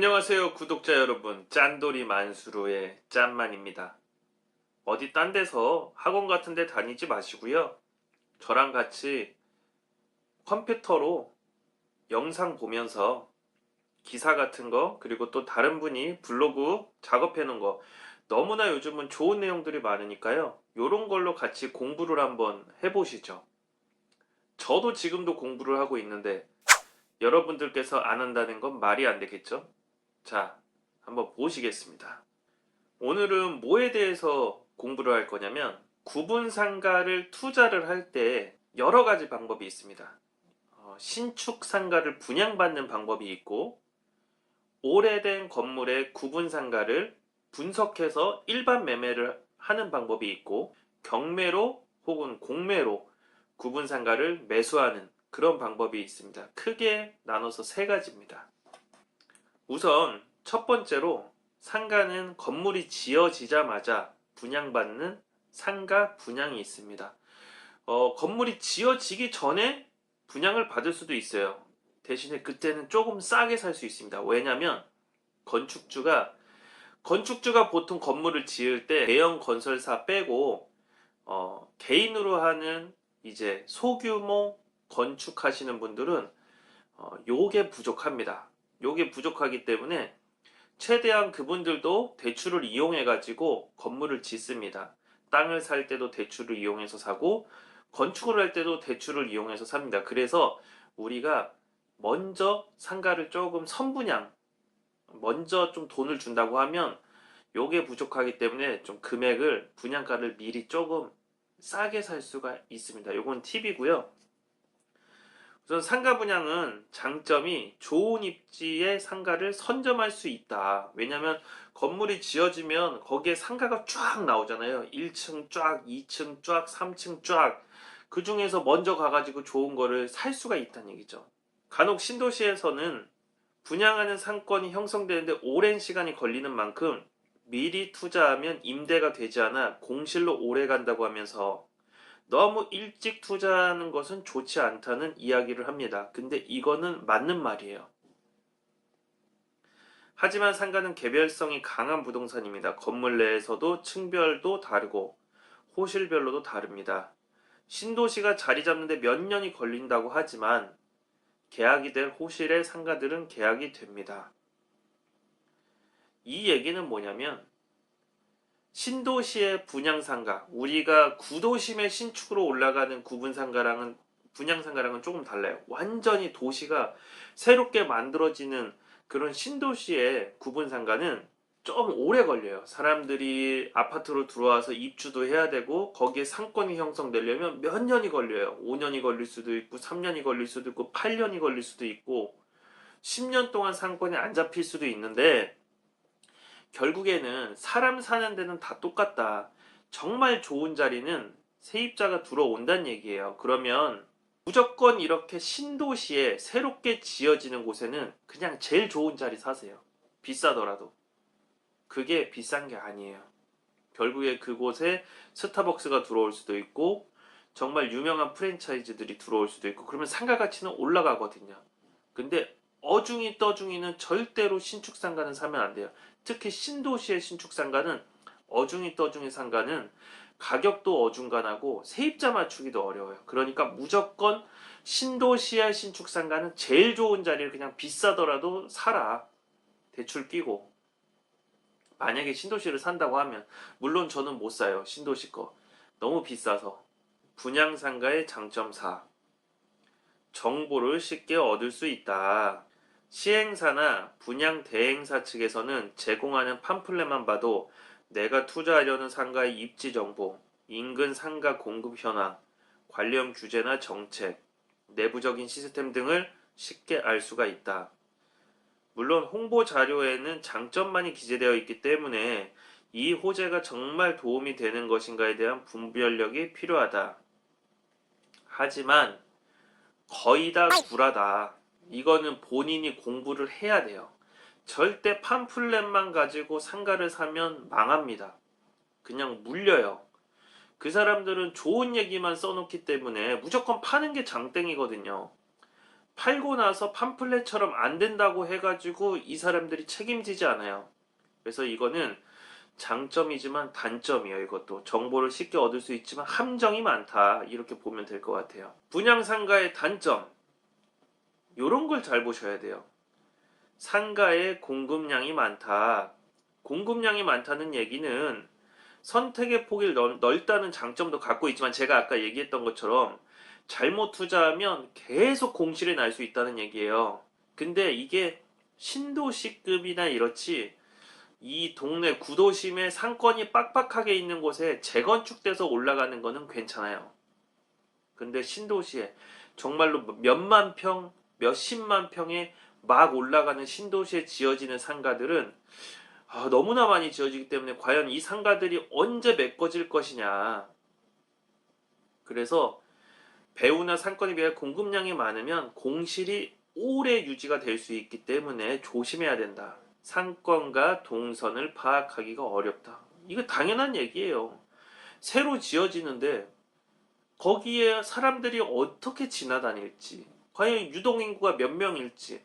안녕하세요 구독자 여러분, 짠돌이 만수르의 짠만입니다. 어디 딴 데서 학원 같은 데 다니지 마시고요, 저랑 같이 컴퓨터로 영상 보면서 기사 같은 거, 그리고 또 다른 분이 블로그 작업해 놓은 거, 너무나 요즘은 좋은 내용들이 많으니까요, 요런 걸로 같이 공부를 한번 해보시죠. 저도 지금도 공부를 하고 있는데 여러분들께서 안 한다는 건 말이 안 되겠죠? 자, 한번 보시겠습니다. 오늘은 뭐에 대해서 공부를 할 거냐면, 구분상가를 투자를 할 때 여러 가지 방법이 있습니다. 신축 상가를 분양받는 방법이 있고, 오래된 건물의 구분상가를 분석해서 일반 매매를 하는 방법이 있고, 경매로 혹은 공매로 구분상가를 매수하는 그런 방법이 있습니다. 크게 나눠서 세 가지입니다. 우선 첫 번째로, 상가는 건물이 지어지자마자 분양받는 상가 분양이 있습니다. 건물이 지어지기 전에 분양을 받을 수도 있어요. 대신에 그때는 조금 싸게 살 수 있습니다. 왜냐하면 건축주가 보통 건물을 지을 때 대형 건설사 빼고 개인으로 하는 이제 소규모 건축하시는 분들은 요게 부족합니다. 요게 부족하기 때문에 최대한 그분들도 대출을 이용해 가지고 건물을 짓습니다. 땅을 살 때도 대출을 이용해서 사고, 건축을 할 때도 대출을 이용해서 삽니다. 그래서 우리가 먼저 상가를 조금 선분양, 먼저 좀 돈을 준다고 하면 요게 부족하기 때문에 좀 금액을, 분양가를 미리 조금 싸게 살 수가 있습니다. 요건 팁이고요. 우선 상가 분양은 장점이 좋은 입지의 상가를 선점할 수 있다. 왜냐면 건물이 지어지면 거기에 상가가 쫙 나오잖아요. 1층 쫙, 2층 쫙, 3층 쫙. 그 중에서 먼저 가가지고 좋은 거를 살 수가 있다는 얘기죠. 간혹 신도시에서는 분양하는 상권이 형성되는데 오랜 시간이 걸리는 만큼 미리 투자하면 임대가 되지 않아 공실로 오래 간다고 하면서 너무 일찍 투자하는 것은 좋지 않다는 이야기를 합니다. 근데 이거는 맞는 말이에요. 하지만 상가는 개별성이 강한 부동산입니다. 건물 내에서도 층별도 다르고 호실별로도 다릅니다. 신도시가 자리 잡는데 몇 년이 걸린다고 하지만 계약이 될 호실의 상가들은 계약이 됩니다. 이 얘기는 뭐냐면, 신도시의 분양상가, 우리가 구도심의 신축으로 올라가는 구분상가랑은, 분양상가랑은 조금 달라요. 완전히 도시가 새롭게 만들어지는 그런 신도시의 구분상가는 좀 오래 걸려요. 사람들이 아파트로 들어와서 입주도 해야 되고, 거기에 상권이 형성되려면 몇 년이 걸려요. 5년이 걸릴 수도 있고, 3년이 걸릴 수도 있고, 8년이 걸릴 수도 있고, 10년 동안 상권이 안 잡힐 수도 있는데, 결국에는 사람 사는 데는 다 똑같다. 정말 좋은 자리는 세입자가 들어온다는 얘기예요. 그러면 무조건 이렇게 신도시에 새롭게 지어지는 곳에는 그냥 제일 좋은 자리 사세요. 비싸더라도. 그게 비싼 게 아니에요. 결국에 그곳에 스타벅스가 들어올 수도 있고, 정말 유명한 프랜차이즈들이 들어올 수도 있고, 그러면 상가 가치는 올라가거든요. 근데 어중이 떠중이는 절대로 신축 상가는 사면 안 돼요. 특히 신도시의 신축 상가는, 어중이 떠중이 상가는 가격도 어중간하고 세입자 맞추기도 어려워요. 그러니까 무조건 신도시의 신축 상가는 제일 좋은 자리를 그냥 비싸더라도 사라. 대출 끼고. 만약에 신도시를 산다고 하면, 물론 저는 못 사요. 신도시 거. 너무 비싸서. 분양상가의 장점 4. 정보를 쉽게 얻을 수 있다. 시행사나 분양 대행사 측에서는 제공하는 팜플렛만 봐도 내가 투자하려는 상가의 입지 정보, 인근 상가 공급 현황, 관련 규제나 정책, 내부적인 시스템 등을 쉽게 알 수가 있다. 물론 홍보 자료에는 장점만이 기재되어 있기 때문에 이 호재가 정말 도움이 되는 것인가에 대한 분별력이 필요하다. 하지만 거의 다 구라다. 이거는 본인이 공부를 해야 돼요. 절대 팜플렛만 가지고 상가를 사면 망합니다. 그냥 물려요. 그 사람들은 좋은 얘기만 써놓기 때문에 무조건 파는 게 장땡이거든요. 팔고 나서 팜플렛처럼 안 된다고 해가지고 이 사람들이 책임지지 않아요. 그래서 이거는 장점이지만 단점이에요. 이것도 정보를 쉽게 얻을 수 있지만 함정이 많다, 이렇게 보면 될 것 같아요. 분양상가의 단점, 요런 걸 잘 보셔야 돼요. 상가의 공급량이 많다. 공급량이 많다는 얘기는 선택의 폭이 넓다는 장점도 갖고 있지만, 제가 아까 얘기했던 것처럼 잘못 투자하면 계속 공실이 날 수 있다는 얘기예요. 근데 이게 신도시급이나 이렇지, 이 동네 구도심에 상권이 빡빡하게 있는 곳에 재건축돼서 올라가는 거는 괜찮아요. 근데 신도시에 정말로 몇만 평, 몇십만 평에 막 올라가는 신도시에 지어지는 상가들은 너무나 많이 지어지기 때문에 과연 이 상가들이 언제 메꿔질 것이냐. 그래서 배우나 상권에 비해 공급량이 많으면 공실이 오래 유지가 될 수 있기 때문에 조심해야 된다. 상권과 동선을 파악하기가 어렵다. 이거 당연한 얘기예요. 새로 지어지는데 거기에 사람들이 어떻게 지나다닐지, 과연 유동인구가 몇 명일지,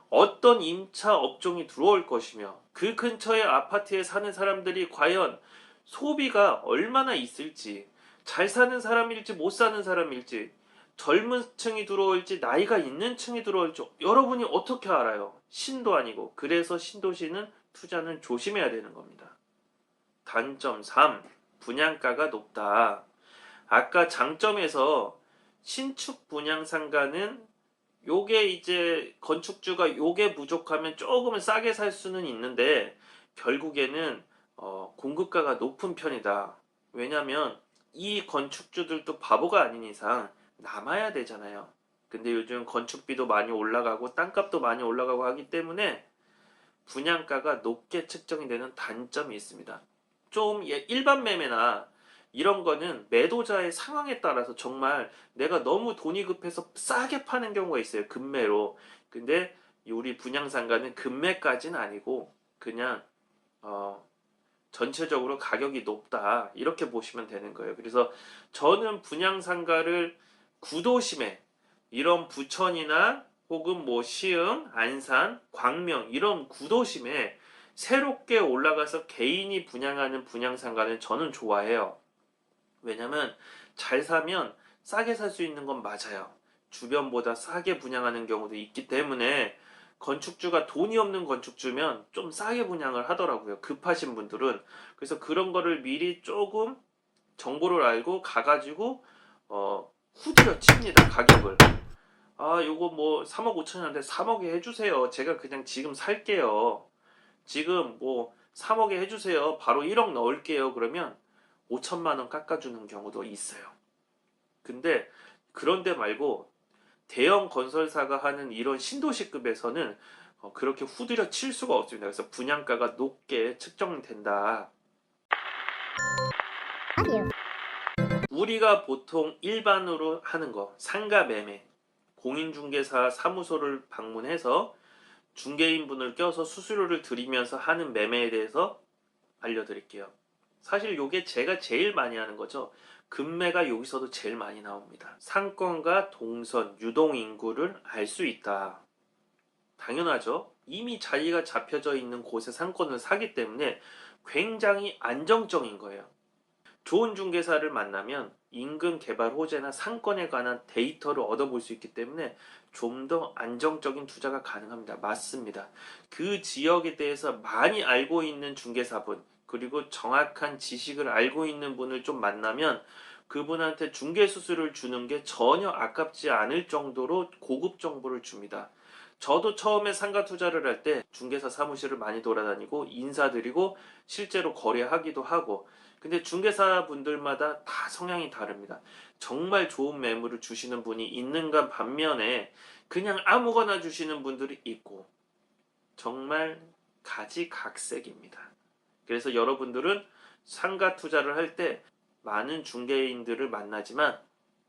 어떤 임차 업종이 들어올 것이며, 그 근처의 아파트에 사는 사람들이 과연 소비가 얼마나 있을지, 잘 사는 사람일지 못 사는 사람일지, 젊은 층이 들어올지 나이가 있는 층이 들어올지 여러분이 어떻게 알아요? 신도 아니고. 그래서 신도시는 투자는 조심해야 되는 겁니다. 단점 3. 분양가가 높다. 아까 장점에서 신축 분양 상가는 요게 이제 건축주가 요게 부족하면 조금은 싸게 살 수는 있는데 결국에는 공급가가 높은 편이다. 왜냐면 이 건축주들도 바보가 아닌 이상 남아야 되잖아요. 근데 요즘 건축비도 많이 올라가고 땅값도 많이 올라가고 하기 때문에 분양가가 높게 책정이 되는 단점이 있습니다. 좀 일반 매매나 이런 거는 매도자의 상황에 따라서 정말 내가 너무 돈이 급해서 싸게 파는 경우가 있어요. 급매로. 근데 우리 분양상가는 급매까지는 아니고 그냥 전체적으로 가격이 높다, 이렇게 보시면 되는 거예요. 그래서 저는 분양상가를 구도심에, 이런 부천이나 혹은 뭐 시흥, 안산, 광명 이런 구도심에 새롭게 올라가서 개인이 분양하는 분양상가는 저는 좋아해요. 왜냐면 잘 사면 싸게 살 수 있는 건 맞아요. 주변보다 싸게 분양하는 경우도 있기 때문에 건축주가 돈이 없는 건축주면 좀 싸게 분양을 하더라고요. 급하신 분들은. 그래서 그런 거를 미리 조금 정보를 알고 가가지고 후드려 칩니다. 가격을. 요거 뭐 3억 5천이한데 3억에 해주세요. 제가 그냥 지금 살게요. 지금 뭐 3억에 해주세요. 바로 1억 넣을게요. 그러면 5천만 원 깎아주는 경우도 있어요. 근데 그런데 말고 대형 건설사가 하는 이런 신도시급에서는 그렇게 후드려 칠 수가 없습니다. 그래서 분양가가 높게 측정된다. 우리가 보통 일반으로 하는 거, 상가 매매, 공인중개사 사무소를 방문해서 중개인분을 껴서 수수료를 드리면서 하는 매매에 대해서 알려드릴게요. 사실 이게 제가 제일 많이 하는 거죠. 급매가 여기서도 제일 많이 나옵니다. 상권과 동선, 유동인구를 알 수 있다. 당연하죠. 이미 자리가 잡혀져 있는 곳에 상권을 사기 때문에 굉장히 안정적인 거예요. 좋은 중개사를 만나면 인근 개발 호재나 상권에 관한 데이터를 얻어볼 수 있기 때문에 좀 더 안정적인 투자가 가능합니다. 맞습니다. 그 지역에 대해서 많이 알고 있는 중개사분, 그리고 정확한 지식을 알고 있는 분을 좀 만나면 그분한테 중개 수수료를 주는 게 전혀 아깝지 않을 정도로 고급 정보를 줍니다. 저도 처음에 상가 투자를 할 때 중개사 사무실을 많이 돌아다니고 인사드리고 실제로 거래하기도 하고, 근데 중개사 분들마다 다 성향이 다릅니다. 정말 좋은 매물을 주시는 분이 있는가 반면에 그냥 아무거나 주시는 분들이 있고, 정말 가지각색입니다. 그래서 여러분들은 상가 투자를 할 때 많은 중개인들을 만나지만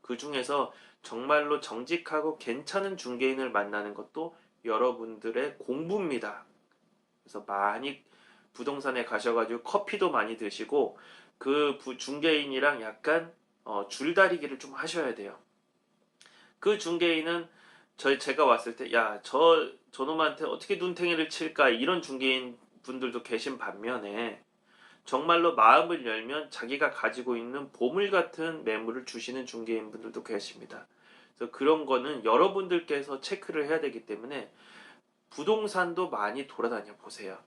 그 중에서 정말로 정직하고 괜찮은 중개인을 만나는 것도 여러분들의 공부입니다. 그래서 많이 부동산에 가셔가지고 커피도 많이 드시고 그 중개인이랑 약간 줄다리기를 좀 하셔야 돼요. 그 중개인은 제가 왔을 때, 야, 저놈한테 어떻게 눈탱이를 칠까? 이런 중개인 분들도 계신 반면에, 정말로 마음을 열면 자기가 가지고 있는 보물 같은 매물을 주시는 중개인 분들도 계십니다. 그래서 그런 거는 여러분들께서 체크를 해야 되기 때문에 부동산도 많이 돌아다녀 보세요.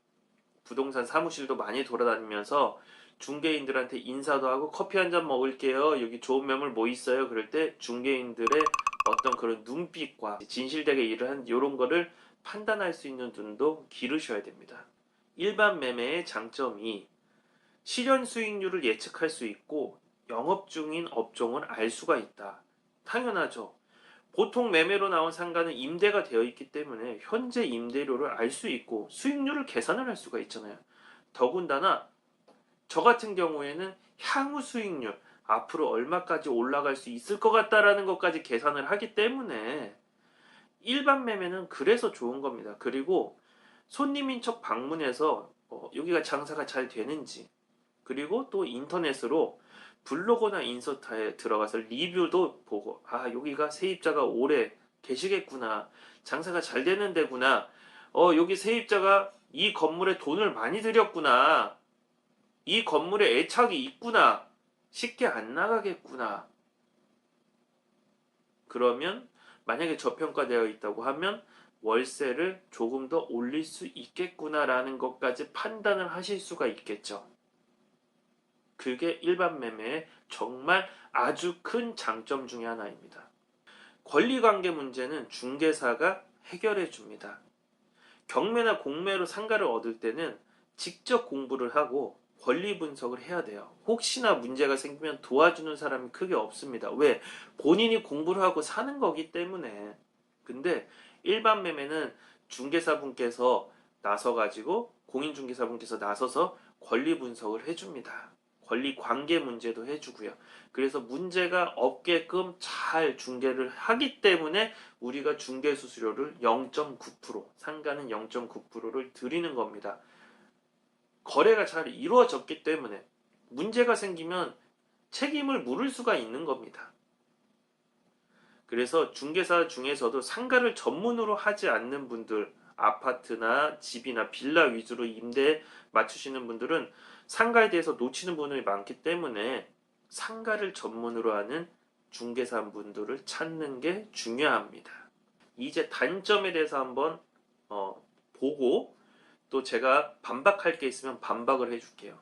부동산 사무실도 많이 돌아다니면서 중개인들한테 인사도 하고 커피 한 잔 먹을게요. 여기 좋은 매물 뭐 있어요? 그럴 때 중개인들의 어떤 그런 눈빛과 진실되게 일을 한 이런 거를 판단할 수 있는 눈도 기르셔야 됩니다. 일반 매매의 장점이 실현 수익률을 예측할 수 있고 영업 중인 업종을 알 수가 있다. 당연하죠. 보통 매매로 나온 상가는 임대가 되어 있기 때문에 현재 임대료를 알 수 있고 수익률을 계산을 할 수가 있잖아요. 더군다나 저 같은 경우에는 향후 수익률, 앞으로 얼마까지 올라갈 수 있을 것 같다라는 것까지 계산을 하기 때문에 일반 매매는 그래서 좋은 겁니다. 그리고 손님인 척 방문해서 여기가 장사가 잘 되는지, 그리고 또 인터넷으로 블로그나 인스타에 들어가서 리뷰도 보고, 아, 여기가 세입자가 오래 계시겠구나, 장사가 잘 되는 데구나, 여기 세입자가 이 건물에 돈을 많이 들였구나, 이 건물에 애착이 있구나, 쉽게 안 나가겠구나. 그러면 만약에 저평가되어 있다고 하면 월세를 조금 더 올릴 수 있겠구나라는 것까지 판단을 하실 수가 있겠죠. 그게 일반 매매의 정말 아주 큰 장점 중에 하나입니다. 권리관계 문제는 중개사가 해결해 줍니다. 경매나 공매로 상가를 얻을 때는 직접 공부를 하고 권리 분석을 해야 돼요. 혹시나 문제가 생기면 도와주는 사람이 크게 없습니다. 왜? 본인이 공부를 하고 사는 거기 때문에. 근데 일반 매매는 중개사분께서 나서가지고, 공인중개사분께서 나서서 권리 분석을 해줍니다. 권리 관계 문제도 해주고요. 그래서 문제가 없게끔 잘 중개를 하기 때문에 우리가 중개 수수료를 0.9%, 상가는 0.9%를 드리는 겁니다. 거래가 잘 이루어졌기 때문에 문제가 생기면 책임을 물을 수가 있는 겁니다. 그래서 중개사 중에서도 상가를 전문으로 하지 않는 분들, 아파트나 집이나 빌라 위주로 임대에 맞추시는 분들은 상가에 대해서 놓치는 부분이 많기 때문에 상가를 전문으로 하는 중개사 분들을 찾는 게 중요합니다. 이제 단점에 대해서 한번 보고, 또 제가 반박할 게 있으면 반박을 해줄게요.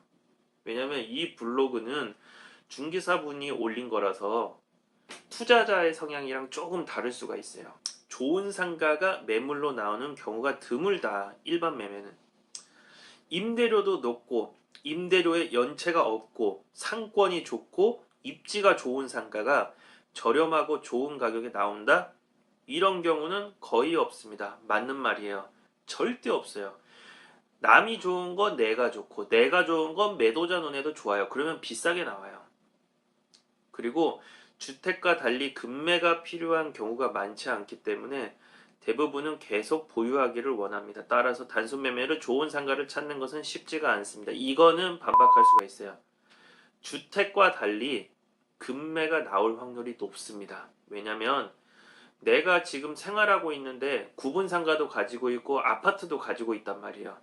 왜냐면 이 블로그는 중개사분이 올린 거라서 투자자의 성향이랑 조금 다를 수가 있어요. 좋은 상가가 매물로 나오는 경우가 드물다. 일반 매매는 임대료도 높고 임대료에 연체가 없고 상권이 좋고 입지가 좋은 상가가 저렴하고 좋은 가격에 나온다? 이런 경우는 거의 없습니다. 맞는 말이에요. 절대 없어요. 남이 좋은 건 내가 좋고 내가 좋은 건 매도자 눈에도 좋아요. 그러면 비싸게 나와요. 그리고 주택과 달리 급매가 필요한 경우가 많지 않기 때문에 대부분은 계속 보유하기를 원합니다. 따라서 단순 매매로 좋은 상가를 찾는 것은 쉽지가 않습니다. 이거는 반박할 수가 있어요. 주택과 달리 급매가 나올 확률이 높습니다. 왜냐면 내가 지금 생활하고 있는데 구분 상가도 가지고 있고 아파트도 가지고 있단 말이에요.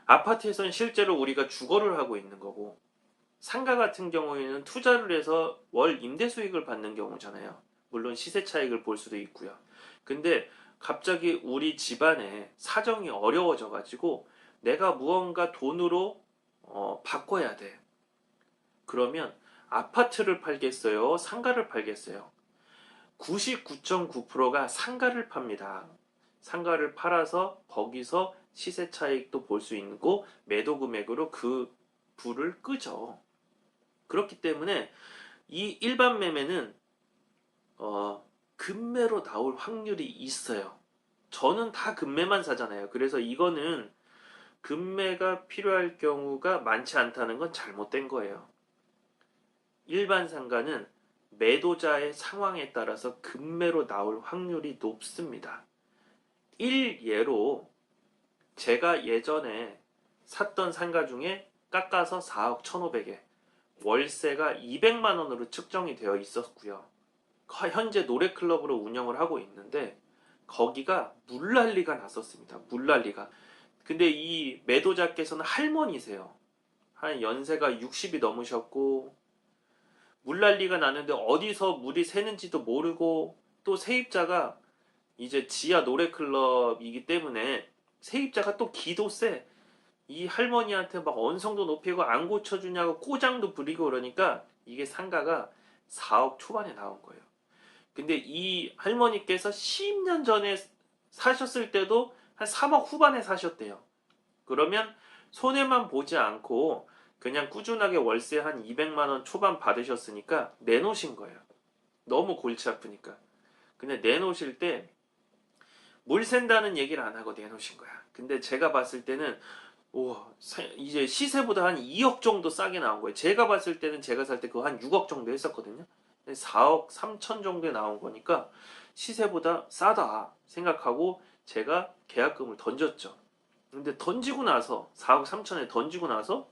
아파트에서는 실제로 우리가 주거를 하고 있는 거고, 상가 같은 경우에는 투자를 해서 월 임대 수익을 받는 경우잖아요. 물론 시세 차익을 볼 수도 있고요. 근데 갑자기 우리 집안에 사정이 어려워져 가지고 내가 무언가 돈으로 바꿔야 돼. 그러면 아파트를 팔겠어요? 상가를 팔겠어요? 99.9%가 상가를 팝니다. 상가를 팔아서 거기서 시세 차익도 볼 수 있고 매도 금액으로 그 불을 끄죠. 그렇기 때문에 이 일반 매매는 급매로 나올 확률이 있어요. 저는 다 급매만 사잖아요. 그래서 이거는 급매가 필요할 경우가 많지 않다는 건 잘못된 거예요. 일반 상가는 매도자의 상황에 따라서 급매로 나올 확률이 높습니다. 일예로 제가 예전에 샀던 상가 중에 깎아서 4억 1,500에 월세가 200만 원으로 측정이 되어 있었고요. 현재 노래클럽으로 운영을 하고 있는데 거기가 물난리가 났었습니다. 물난리가. 근데 이 매도자께서는 할머니세요. 한 연세가 60이 넘으셨고 물난리가 나는데 어디서 물이 새는지도 모르고, 또 세입자가 이제 지하 노래클럽이기 때문에 세입자가 또 기도 세. 이 할머니한테 막 언성도 높이고 안 고쳐주냐고 꼬장도 부리고 그러니까 이게 상가가 4억 초반에 나온 거예요. 근데 이 할머니께서 10년 전에 사셨을 때도 한 3억 후반에 사셨대요. 그러면 손해만 보지 않고 그냥 꾸준하게 월세 한 200만 원 초반 받으셨으니까 내놓으신 거예요. 너무 골치 아프니까. 근데 내놓으실 때 물 샌다는 얘기를 안 하고 내놓으신 거야. 근데 제가 봤을 때는 이제 시세보다 한 2억 정도 싸게 나온 거예요. 제가 봤을 때는 제가 살 때 그거 한 6억 정도 했었거든요. 4억 3천 정도에 나온 거니까 시세보다 싸다 생각하고 제가 계약금을 던졌죠. 근데 던지고 나서 4억 3천에 던지고 나서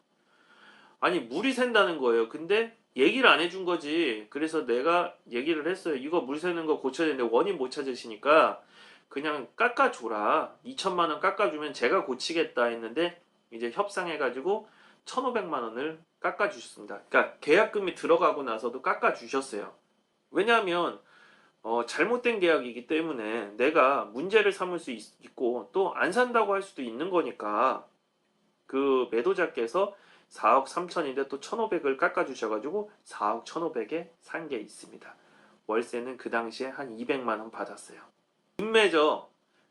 아니 물이 샌다는 거예요. 근데 얘기를 안 해준 거지. 그래서 내가 얘기를 했어요. 이거 물 새는 거 고쳐야 되는데 원인 못 찾으시니까 그냥 깎아줘라. 2천만 원 깎아주면 제가 고치겠다 했는데 이제 협상해가지고 1,500만 원을 깎아주셨습니다. 그러니까 계약금이 들어가고 나서도 깎아주셨어요. 왜냐하면 잘못된 계약이기 때문에 내가 문제를 삼을 수 있고 또 안 산다고 할 수도 있는 거니까 그 매도자께서 4억 3천인데 또 1,500을 깎아주셔가지고 4억 1,500에 산 게 있습니다. 월세는 그 당시에 한 200만 원 받았어요. 금매죠.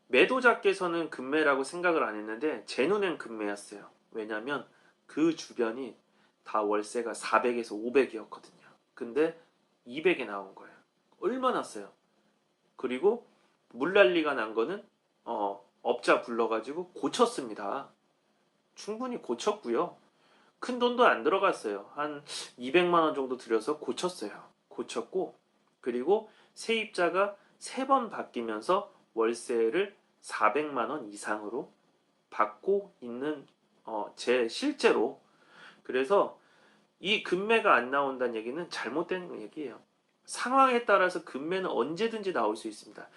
매도자께서는 금매라고 생각을 안 했는데 제 눈엔 금매였어요. 왜냐면 그 주변이 다 월세가 400에서 500이었거든요. 근데 200에 나온 거예요. 얼마나 써요? 그리고 물난리가 난 거는 업자 불러가지고 고쳤습니다. 충분히 고쳤고요. 큰 돈도 안 들어갔어요. 한 200만 원 정도 들여서 고쳤어요. 고쳤고 그리고 세입자가 3번 바뀌면서 월세를 400만 원 이상으로 받고 있는 제 실제로. 그래서 이 금매가 안 나온다는 얘기는 잘못된 얘기예요. 상황에 따라서 금매는 언제든지 나올 수 있습니다.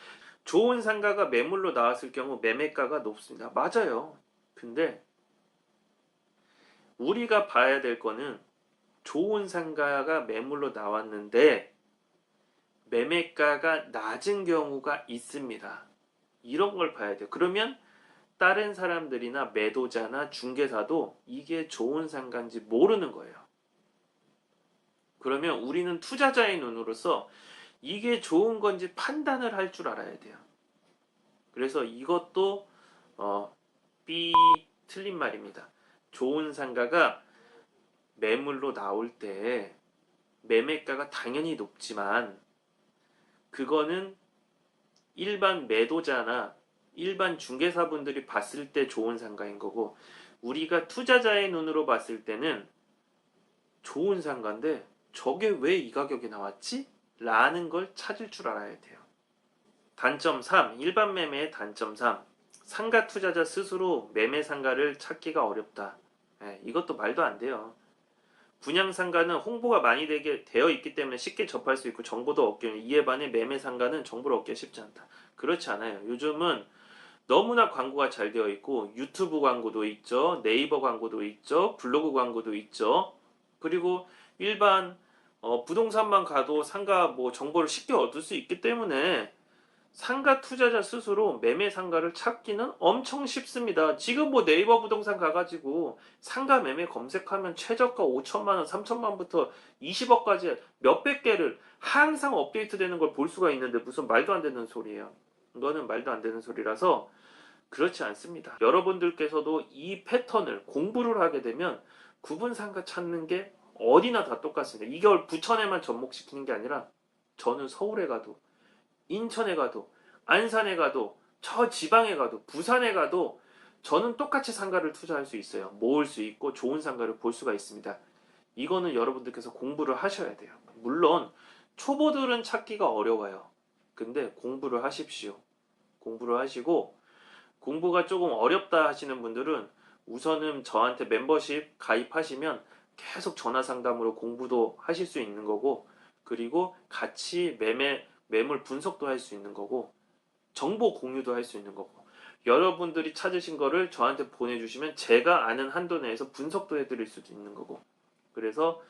좋은 상가가 매물로 나왔을 경우 매매가가 높습니다. 맞아요. 근데 우리가 봐야 될 거는 좋은 상가가 매물로 나왔는데 매매가가 낮은 경우가 있습니다. 이런 걸 봐야 돼요. 그러면 다른 사람들이나 매도자나 중개사도 이게 좋은 상가인지 모르는 거예요. 그러면 우리는 투자자의 눈으로서 이게 좋은 건지 판단을 할 줄 알아야 돼요. 그래서 이것도 삐 틀린 말입니다. 좋은 상가가 매물로 나올 때 매매가가 당연히 높지만 그거는 일반 매도자나 일반 중개사분들이 봤을 때 좋은 상가인 거고 우리가 투자자의 눈으로 봤을 때는 좋은 상가인데 저게 왜 이 가격에 나왔지? 라는 걸 찾을 줄 알아야 돼요. 단점 3. 일반 매매의 단점 3. 상가 투자자 스스로 매매 상가를 찾기가 어렵다. 이것도 말도 안 돼요. 분양 상가는 홍보가 많이 되어 있기 때문에 쉽게 접할 수 있고 정보도 얻기, 이에 반해 매매 상가는 정보를 얻기가 쉽지 않다. 그렇지 않아요. 요즘은 너무나 광고가 잘 되어 있고 유튜브 광고도 있죠. 네이버 광고도 있죠. 블로그 광고도 있죠. 그리고 일반 부동산만 가도 상가 뭐 정보를 쉽게 얻을 수 있기 때문에 상가 투자자 스스로 매매 상가를 찾기는 엄청 쉽습니다. 지금 뭐 네이버 부동산 가가지고 상가 매매 검색하면 최저가 5천만 원, 3천만 원부터 20억까지 몇백 개를 항상 업데이트 되는 걸 볼 수가 있는데 무슨 말도 안 되는 소리예요. 이거는 말도 안 되는 소리라서 그렇지 않습니다. 여러분들께서도 이 패턴을 공부를 하게 되면 구분 상가 찾는 게 어디나 다 똑같습니다. 이걸 부천에만 접목시키는 게 아니라 저는 서울에 가도 인천에 가도 안산에 가도 저 지방에 가도 부산에 가도 저는 똑같이 상가를 투자할 수 있어요. 모을 수 있고 좋은 상가를 볼 수가 있습니다. 이거는 여러분들께서 공부를 하셔야 돼요. 물론 초보들은 찾기가 어려워요. 근데 공부를 하십시오. 공부를 하시고 공부가 조금 어렵다 하시는 분들은 우선은 저한테 멤버십 가입하시면 계속 전화 상담으로 공부도 하실 수 있는 거고 그리고 같이 매물 분석도 할 수 있는 거고 정보 공유도 할 수 있는 거고, 여러분들이 찾으신 거를 저한테 보내주시면 제가 아는 한도 내에서 분석도 해드릴 수도 있는 거고. 그래서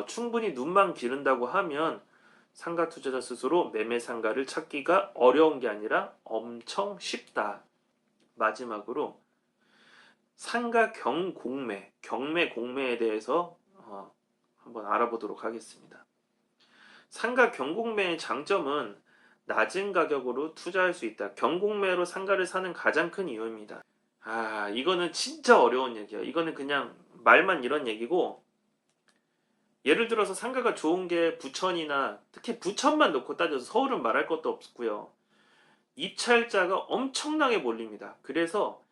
충분히 눈만 기른다고 하면 상가 투자자 스스로 매매 상가를 찾기가 어려운 게 아니라 엄청 쉽다. 마지막으로 상가 경공매, 경매 공매에 대해서 한번 알아보도록 하겠습니다. 상가 경공매의 장점은 낮은 가격으로 투자할 수 있다. 경공매로 상가를 사는 가장 큰 이유입니다. 이거는 진짜 어려운 얘기야. 이거는 그냥 말만 이런 얘기고, 예를 들어서 상가가 좋은 게 부천이나, 특히 부천만 놓고 따져서 서울은 말할 것도 없고요. 입찰자가 엄청나게 몰립니다. 그래서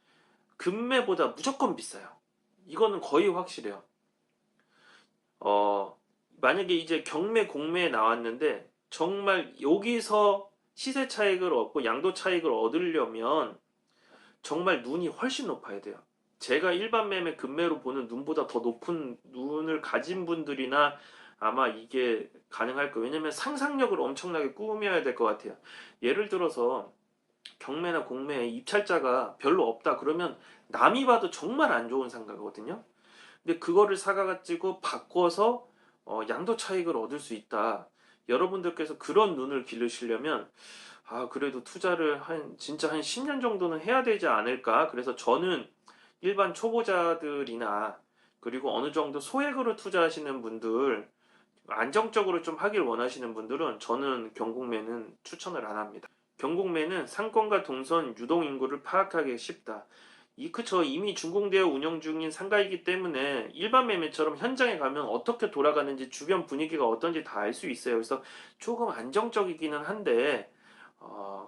금매보다 무조건 비싸요. 이거는 거의 확실해요. 만약에 이제 경매 공매에 나왔는데 정말 여기서 시세 차익을 얻고 양도 차익을 얻으려면 정말 눈이 훨씬 높아야 돼요. 제가 일반 매매 금매로 보는 눈보다 더 높은 눈을 가진 분들이나 아마 이게 가능할 거예요. 왜냐면 상상력을 엄청나게 꾸며야 될 것 같아요. 예를 들어서 경매나 공매에 입찰자가 별로 없다 그러면 남이 봐도 정말 안 좋은 상가거든요. 근데 그거를 사가지고 바꿔서 양도 차익을 얻을 수 있다. 여러분들께서 그런 눈을 기르시려면 그래도 투자를 진짜 한 10년 정도는 해야 되지 않을까. 그래서 저는 일반 초보자들이나 그리고 어느 정도 소액으로 투자하시는 분들, 안정적으로 좀 하길 원하시는 분들은 저는 경공매는 추천을 안 합니다. 경공매는 상권과 동선 유동 인구를 파악하기 쉽다. 그쵸. 이미 준공되어 운영 중인 상가이기 때문에 일반 매매처럼 현장에 가면 어떻게 돌아가는지 주변 분위기가 어떤지 다 알 수 있어요. 그래서 조금 안정적이기는 한데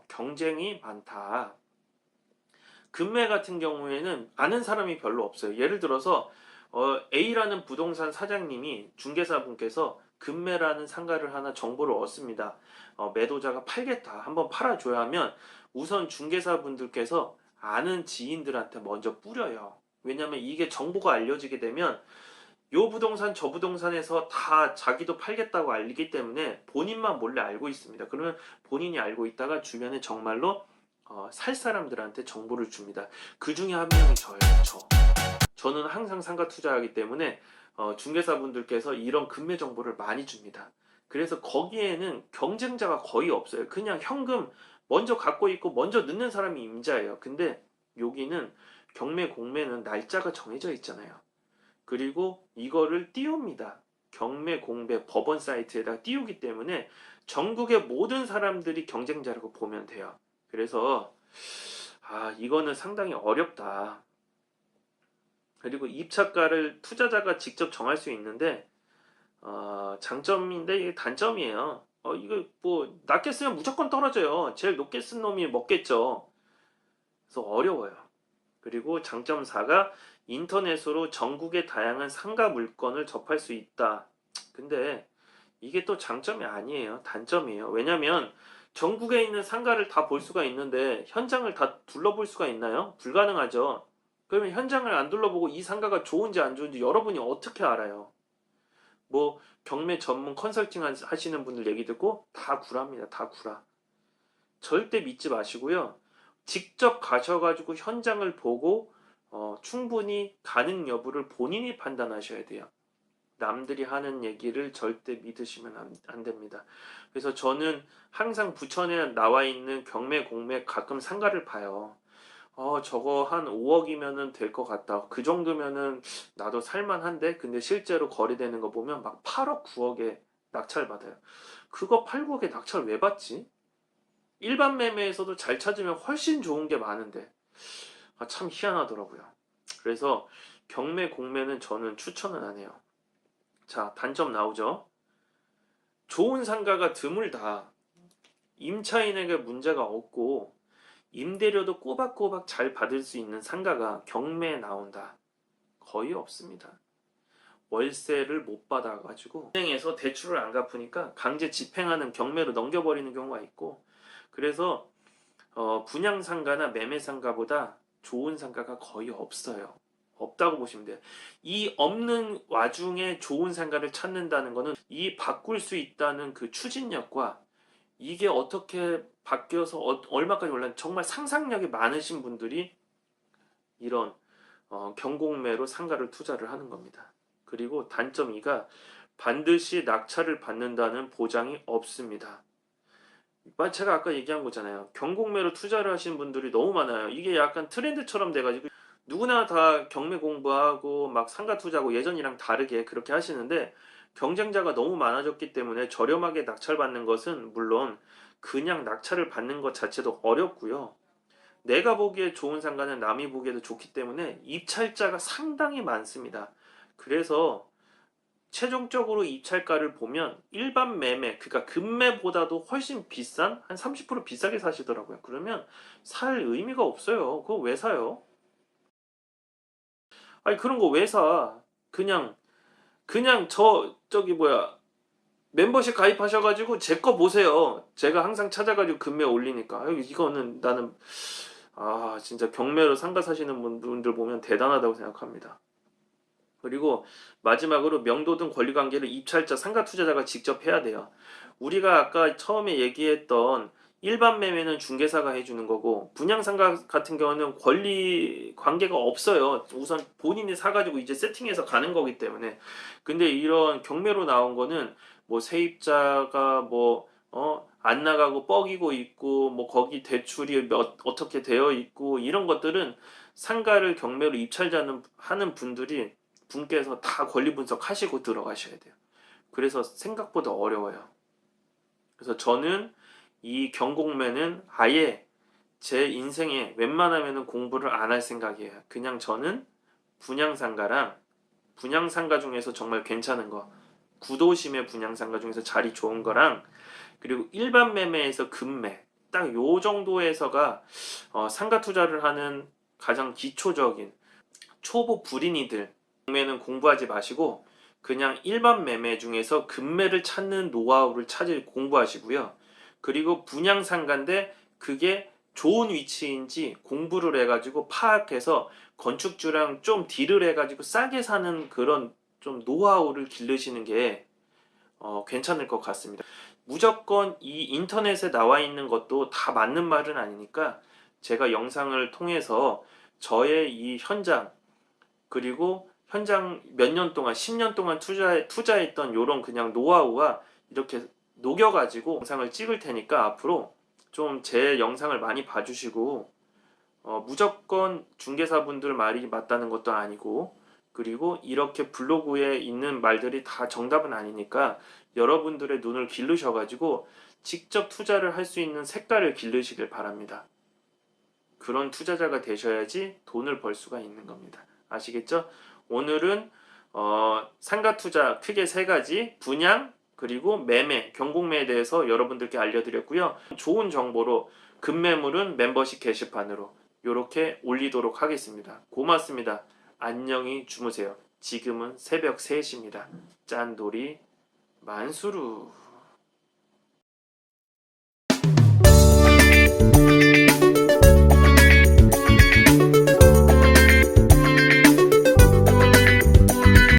경쟁이 많다. 금매 같은 경우에는 아는 사람이 별로 없어요. 예를 들어서 A라는 부동산 사장님이 중개사분께서 금매라는 상가를 하나 정보를 얻습니다. 매도자가 팔겠다. 한번 팔아줘야 하면 우선 중개사분들께서 아는 지인들한테 먼저 뿌려요. 왜냐면 이게 정보가 알려지게 되면 요 부동산 저 부동산에서 다 자기도 팔겠다고 알리기 때문에 본인만 몰래 알고 있습니다. 그러면 본인이 알고 있다가 주변에 정말로 살 사람들한테 정보를 줍니다. 그 중에 한 명이 저예요. 저는 항상 상가 투자하기 때문에 중개사분들께서 이런 금매 정보를 많이 줍니다. 그래서 거기에는 경쟁자가 거의 없어요. 그냥 현금 먼저 갖고 있고 먼저 넣는 사람이 임자예요. 근데 여기는 경매 공매는 날짜가 정해져 있잖아요. 그리고 이거를 띄웁니다. 경매 공매 법원 사이트에다 띄우기 때문에 전국의 모든 사람들이 경쟁자라고 보면 돼요. 그래서 이거는 상당히 어렵다. 그리고 입찰가를 투자자가 직접 정할 수 있는데 장점인데 이게 단점이에요. 이거 뭐 낮게 쓰면 무조건 떨어져요. 제일 높게 쓴 놈이 먹겠죠. 그래서 어려워요. 그리고 장점 4가 인터넷으로 전국의 다양한 상가 물건을 접할 수 있다. 근데 이게 또 장점이 아니에요. 단점이에요. 왜냐면 전국에 있는 상가를 다 볼 수가 있는데 현장을 다 둘러볼 수가 있나요? 불가능하죠. 그러면 현장을 안 둘러보고 이 상가가 좋은지 안 좋은지 여러분이 어떻게 알아요? 뭐 경매 전문 컨설팅 하시는 분들 얘기 듣고 다 구랍니다. 다 구라. 절대 믿지 마시고요. 직접 가셔가지고 현장을 보고 충분히 가능 여부를 본인이 판단하셔야 돼요. 남들이 하는 얘기를 절대 믿으시면 안 됩니다. 그래서 저는 항상 부천에 나와 있는 경매 공매 가끔 상가를 봐요. 저거 한 5억이면은 될 것 같다. 그 정도면은 나도 살만한데? 근데 실제로 거래되는 거 보면 막 8억, 9억에 낙찰 받아요. 그거 8, 9억에 낙찰 왜 받지? 일반 매매에서도 잘 찾으면 훨씬 좋은 게 많은데. 참 희한하더라고요. 그래서 경매 공매는 저는 추천은 안 해요. 자, 단점 나오죠? 좋은 상가가 드물다. 임차인에게 문제가 없고 임대료도 꼬박꼬박 잘 받을 수 있는 상가가 경매에 나온다. 거의 없습니다. 월세를 못 받아가지고 은행에서 대출을 안 갚으니까 강제 집행하는 경매로 넘겨버리는 경우가 있고, 그래서 분양 상가나 매매 상가보다 좋은 상가가 거의 없어요. 없다고 보시면 돼요. 이 없는 와중에 좋은 상가를 찾는다는 거는 이 바꿀 수 있다는 그 추진력과 이게 어떻게 바뀌어서 얼마까지 올랐는지 정말 상상력이 많으신 분들이 이런 경공매로 상가를 투자를 하는 겁니다. 그리고 단점 2가 반드시 낙찰을 받는다는 보장이 없습니다. 제가 아까 얘기한 거잖아요. 경공매로 투자를 하시는 분들이 너무 많아요. 이게 약간 트렌드처럼 돼가지고 누구나 다 경매 공부하고 막 상가 투자하고 예전이랑 다르게 그렇게 하시는데, 경쟁자가 너무 많아졌기 때문에 저렴하게 낙찰받는 것은 물론 그냥 낙찰을 받는 것 자체도 어렵고요. 내가 보기에 좋은 상가는 남이 보기에도 좋기 때문에 입찰자가 상당히 많습니다. 그래서 최종적으로 입찰가를 보면 일반 매매, 그러니까 금매보다도 훨씬 비싼, 한 30% 비싸게 사시더라고요. 그러면 살 의미가 없어요. 그거 왜 사요? 아니, 그런 거 왜 사? 그냥 저기 뭐야, 멤버십 가입하셔가지고 제 거 보세요. 제가 항상 찾아가지고 금매 올리니까. 이거는 나는 진짜 경매로 상가 사시는 분들 보면 대단하다고 생각합니다. 그리고 마지막으로 명도등 권리관계를 입찰자, 상가 투자자가 직접 해야 돼요. 우리가 아까 처음에 얘기했던 일반 매매는 중개사가 해주는 거고, 분양상가 같은 경우는 권리 관계가 없어요. 우선 본인이 사가지고 이제 세팅해서 가는 거기 때문에. 근데 이런 경매로 나온 거는 뭐 세입자가 안 나가고 뻐기고 있고, 뭐 거기 대출이 어떻게 되어 있고, 이런 것들은 상가를 경매로 입찰자는 하는 분께서 다 권리 분석하시고 들어가셔야 돼요. 그래서 생각보다 어려워요. 그래서 저는 이 경공매는 아예 제 인생에 웬만하면 공부를 안 할 생각이에요. 그냥 저는 분양상가랑, 분양상가 중에서 정말 괜찮은 거, 구도심의 분양상가 중에서 자리 좋은 거랑, 그리고 일반 매매에서 금매, 딱 요 정도에서가 상가 투자를 하는 가장 기초적인 초보 불인이들, 경매는 공부하지 마시고 그냥 일반 매매 중에서 금매를 찾는 노하우를 공부하시고요. 그리고 분양상가인데 그게 좋은 위치인지 공부를 해가지고 파악해서 건축주랑 좀 딜을 해가지고 싸게 사는 그런 좀 노하우를 기르시는 게 괜찮을 것 같습니다. 무조건 이 인터넷에 나와 있는 것도 다 맞는 말은 아니니까 제가 영상을 통해서 저의 이 현장, 그리고 현장 몇 년 동안 10년 동안 투자했던 요런 그냥 노하우와 이렇게 녹여가지고 영상을 찍을 테니까 앞으로 좀 제 영상을 많이 봐주시고, 무조건 중개사분들 말이 맞다는 것도 아니고, 그리고 이렇게 블로그에 있는 말들이 다 정답은 아니니까 여러분들의 눈을 기르셔가지고 직접 투자를 할 수 있는 색깔을 기르시길 바랍니다. 그런 투자자가 되셔야지 돈을 벌 수가 있는 겁니다. 아시겠죠? 오늘은 상가 투자 크게 3가지, 분양 그리고 매매, 경공매에 대해서 여러분들께 알려드렸고요. 좋은 정보로 급매물은 멤버십 게시판으로 이렇게 올리도록 하겠습니다. 고맙습니다. 안녕히 주무세요. 지금은 새벽 3시입니다. 짠돌이 만수루.